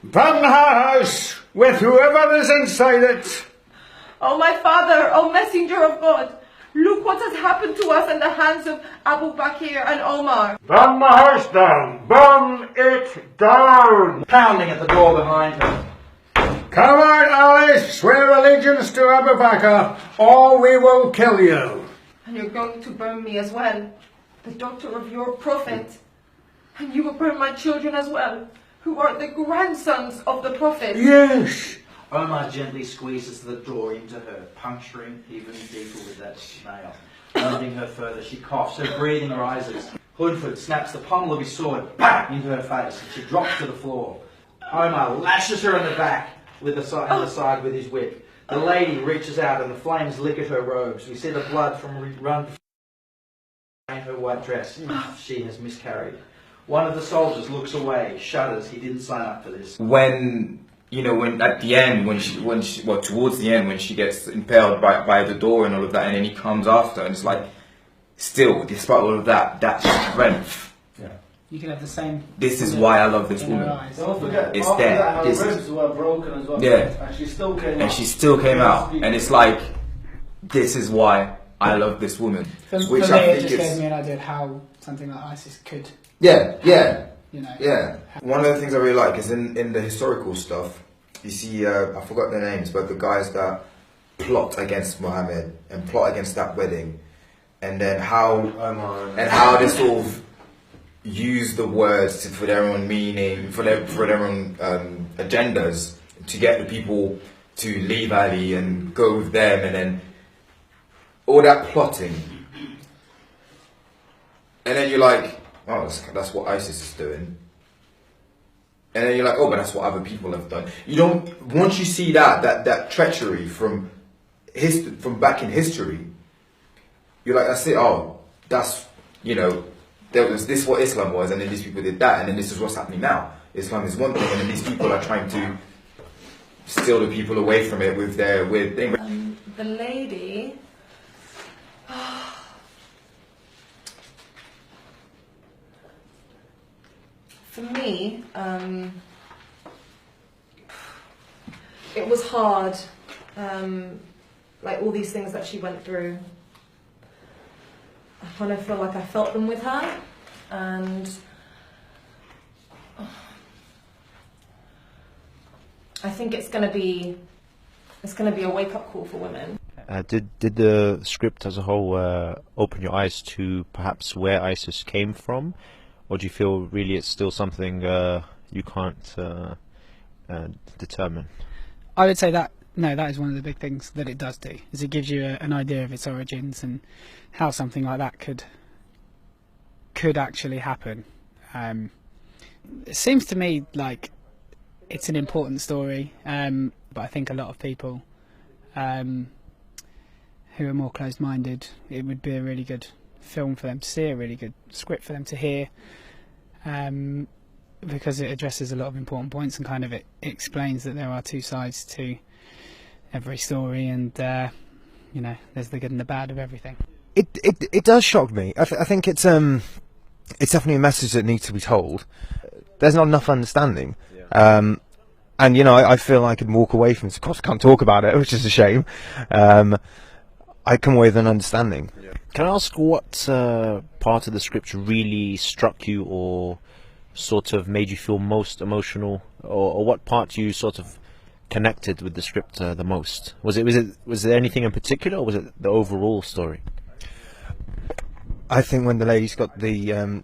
Burn her house with whoever is inside it. Oh my father, oh messenger of God, look what has happened to us in the hands of Abu Bakr and Omar. Burn the house down. Burn it down. Pounding at the door behind her. Come out, Alice. Swear allegiance to Abu Bakr, or we will kill you. And you're going to burn me as well, the daughter of your prophet. And you will burn my children as well, who are the grandsons of the prophet. Yes. Omar gently squeezes the door into her, puncturing even deeper with that nail. Wounding her further, she coughs, her breathing rises. Hoodford snaps the pommel of his sword back into her face, and she drops to the floor. Omar lashes her in the back with the side with his whip. The lady reaches out and the flames lick at her robes. We see the blood run in her white dress. She has miscarried. One of the soldiers looks away, shudders. He didn't sign up for this. When at the end, towards the end, when she gets impaled by the door and all of that, and then he comes after, and it's like, still, despite all of that strength. Yeah. You can have the same. This is why I love this woman. Don't forget, it's after there. that, her ribs were broken as well. Yeah. And she still came out. And she still came out, and it's like, this is why I love this woman. For me, it just gave me an idea of how something like ISIS could. Yeah. You know. Yeah. One of the things I really like is in the historical stuff, you see, I forgot their names, but the guys that plot against Muhammad and plot against that wedding, and then how they sort of use the words for their own meaning, for their own agendas, to get the people to leave Ali and go with them, and then all that plotting, and then you're like, oh, that's what ISIS is doing. And then you're like, oh, but that's what other people have done. You don't. Once you see that treachery from back in history, you're like, that's it. Oh, that's, there was this what Islam was, and then these people did that, and then this is what's happening now. Islam is one thing, and then these people are trying to steal the people away from it with their weird thing. The lady. For me, it was hard, like all these things that she went through. I kind of feel like I felt them with her, and I think it's going to be a wake-up call for women. Did the script as a whole open your eyes to perhaps where ISIS came from? Or do you feel really it's still something you can't determine? I would say that is one of the big things that it does do, is it gives you an idea of its origins and how something like that could actually happen. It seems to me like it's an important story, but I think a lot of people who are more closed-minded, it would be a really good film for them to see, a really good script for them to hear, because it addresses a lot of important points and kind of it explains that there are two sides to every story, and there's the good and the bad of everything. It does shock me. I think it's definitely a message that needs to be told. There's not enough understanding, and I feel I could walk away from this. Of course, I can't talk about it, which is a shame. I come away with an understanding. Can I ask what part of the script really struck you, or sort of made you feel most emotional, or what part you sort of connected with the script the most? Was there anything in particular, or was it the overall story? I think when the lady's got the,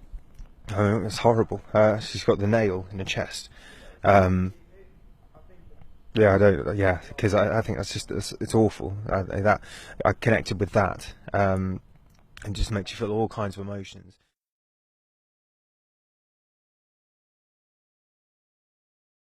it's horrible. She's got the nail in the chest. Because I think that's just it's awful. I connected with that, and just makes you feel all kinds of emotions.